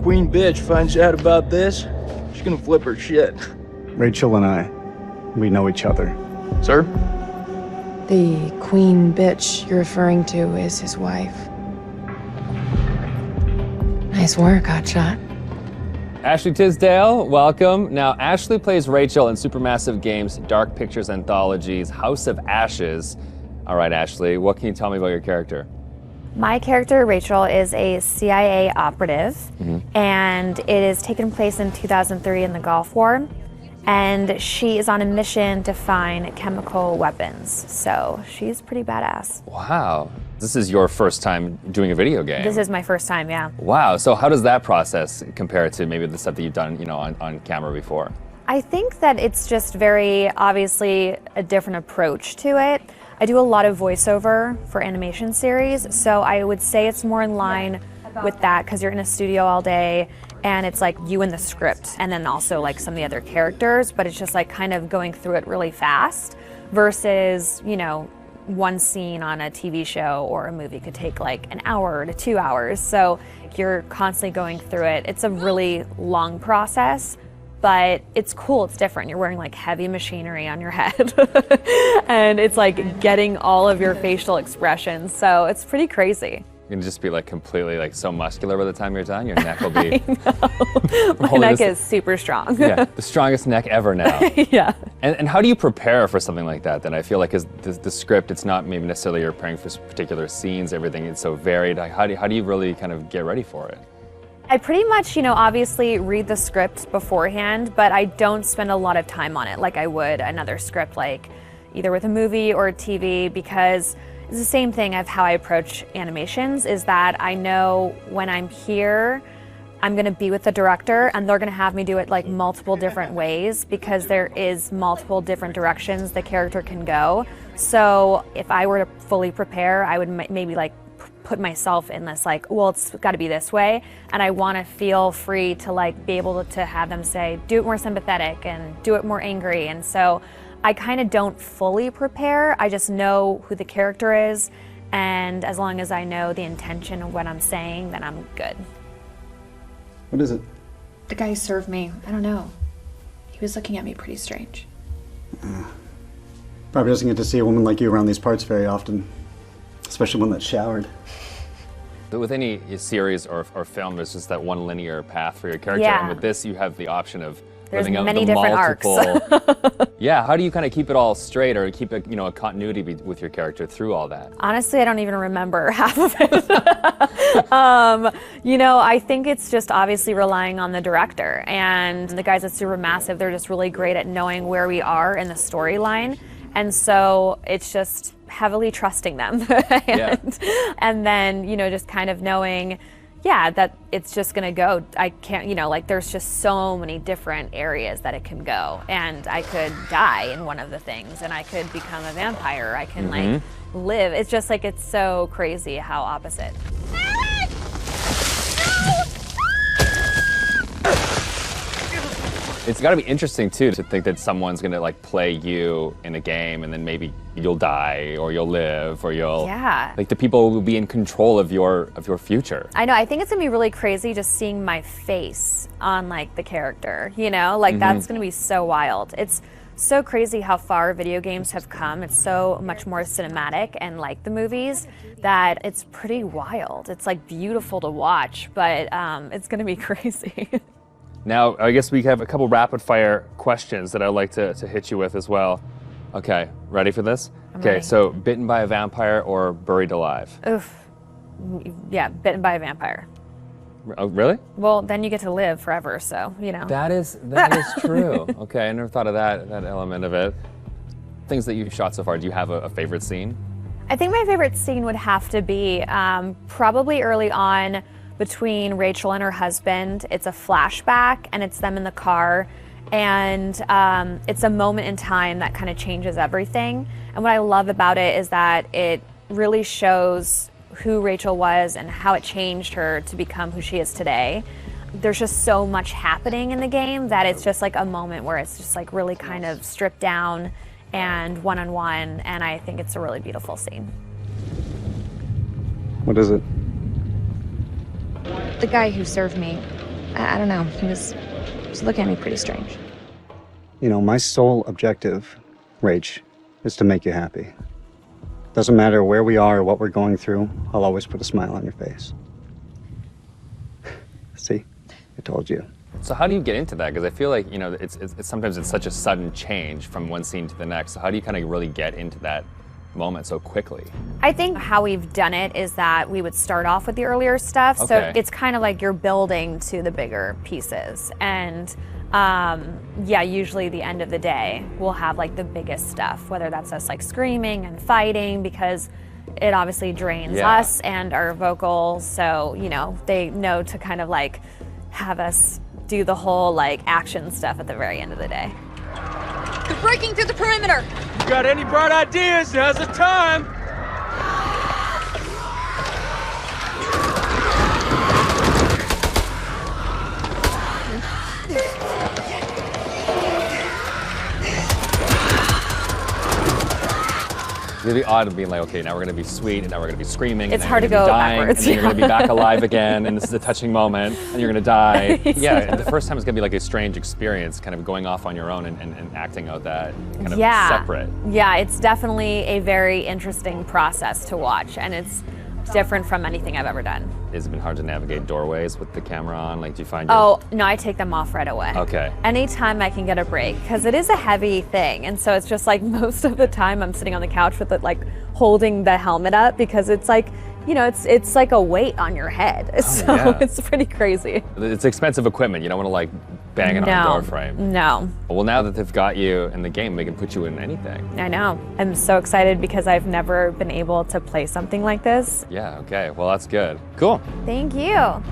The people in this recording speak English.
queen bitch finds out about this, she's gonna flip her shit. Rachel and I, we know each other. Sir? The queen bitch you're referring to is his wife. Nice work, hotshot. Ashley Tisdale, welcome. Now, Ashley plays Rachel in Supermassive Games' Dark Pictures Anthology's House of Ashes. All right, Ashley, what can you tell me about your character? My character, Rachel, is a CIA operative, and it is taken place in 2003 in the Gulf War, and she is on a mission to find chemical weapons, so she's pretty badass. Wow, this is your first time doing a video game. This is my first time, yeah. Wow, so how does that process compare to maybe the stuff that you've done, on camera before? I think that it's just very obviously a different approach to it. I do a lot of voiceover for animation series, so I would say it's more in line with that because you're in a studio all day and it's like you and the script and then also like some of the other characters, but it's just like kind of going through it really fast versus, one scene on a TV show or a movie could take like an hour to 2 hours. So you're constantly going through it. It's a really long process. But it's cool, it's different. You're wearing like heavy machinery on your head. And it's like getting all of your facial expressions. So it's pretty crazy. You're gonna just be like completely like so muscular by the time you're done. Your neck will be. I know. My neck is super strong. Yeah, the strongest neck ever now. Yeah. And how do you prepare for something like that? Then I feel like the script, it's not maybe necessarily you're preparing for particular scenes. Everything is so varied. Like, how do you really kind of get ready for it? I pretty much, obviously read the script beforehand, but I don't spend a lot of time on it like I would another script, like either with a movie or a TV, because it's the same thing of how I approach animations, is that I know when I'm here, I'm gonna be with the director and they're gonna have me do it like multiple different ways because there is multiple different directions the character can go. So if I were to fully prepare, I would maybe like put myself in this like, well, it's got to be this way, and I want to feel free to like be able to have them say, do it more sympathetic and do it more angry. And so I kind of don't fully prepare. I just know who the character is, and as long as I know the intention of what I'm saying, then I'm good. What is it? The guy who served me, I don't know. He was looking at me pretty strange. Probably doesn't get to see a woman like you around these parts very often. Especially one that's showered. But with any series or film, there's just that one linear path for your character. Yeah. And with this, you have the option of There's living out many the different multiple. Yeah, how do you kind of keep it all straight or keep a continuity with your character through all that? Honestly, I don't even remember half of it. I think it's just obviously relying on the director, and the guys at Supermassive, they're just really great at knowing where we are in the storyline. And so it's just heavily trusting them. And then, just kind of knowing, that it's just gonna go. I can't, there's just so many different areas that it can go. And I could die in one of the things, and I could become a vampire. I can like live. It's just like, it's so crazy how opposite. It's got to be interesting too to think that someone's gonna like play you in a game and then maybe you'll die or you'll live or you'll like the people will be in control of your future. I know. I think it's gonna be really crazy just seeing my face on like the character. That's gonna be so wild. It's so crazy how far video games have come. It's so much more cinematic and like the movies that it's pretty wild. It's like beautiful to watch, but it's gonna be crazy. Now, I guess we have a couple rapid fire questions that I'd like to hit you with as well. Okay, ready for this? Okay, so bitten by a vampire or buried alive? Oof. Yeah, bitten by a vampire. Oh, really? Well, then you get to live forever, so, That is true. Okay, I never thought of that element of it. Things that you've shot so far, do you have a favorite scene? I think my favorite scene would have to be probably early on between Rachel and her husband. It's a flashback and it's them in the car, and it's a moment in time that kind of changes everything. And what I love about it is that it really shows who Rachel was and how it changed her to become who she is today. There's just so much happening in the game that it's just like a moment where it's just like really kind of stripped down and one-on-one, and I think it's a really beautiful scene. What is it? The guy who served me, I don't know. He was looking at me pretty strange. You know, my sole objective, Rach, is to make you happy. Doesn't matter where we are or what we're going through, I'll always put a smile on your face. See? I told you. So how do you get into that? Because I feel like, you know, it's sometimes it's such a sudden change from one scene to the next. So how do you kind of really get into that moment so quickly? I think how we've done it is that we would start off with the earlier stuff. Okay. So it's kind of like you're building to the bigger pieces. And yeah, usually the end of the day, we'll have like the biggest stuff, whether that's us like screaming and fighting, because it obviously drains us and our vocals. So, you know, they know to kind of like have us do the whole like action stuff at the very end of the day. They're breaking through the perimeter. You got any bright ideas? Now's the time. Really odd of being like, okay, now we're gonna be sweet, and now we're gonna be screaming. It's and then hard you're to gonna go be dying, backwards, and then you're gonna be back alive again, and this is a touching moment, and you're gonna die. Yeah, the first time it's gonna be like a strange experience, kind of going off on your own and acting out that kind of separate. Yeah, it's definitely a very interesting process to watch, and it's different from anything I've ever done. Has it been hard to navigate doorways with the camera on? Like, do you find Oh, no, I take them off right away. Okay. Anytime I can get a break, because it is a heavy thing, and so it's just like most of the time I'm sitting on the couch with it, like holding the helmet up, because it's like, you know, it's like a weight on your head. So yeah. It's pretty crazy. It's expensive equipment. You don't want to like bang it on a door frame. No. Well, now that they've got you in the game, they can put you in anything. I know. I'm so excited because I've never been able to play something like this. Yeah, okay. Well, that's good. Cool. Thank you.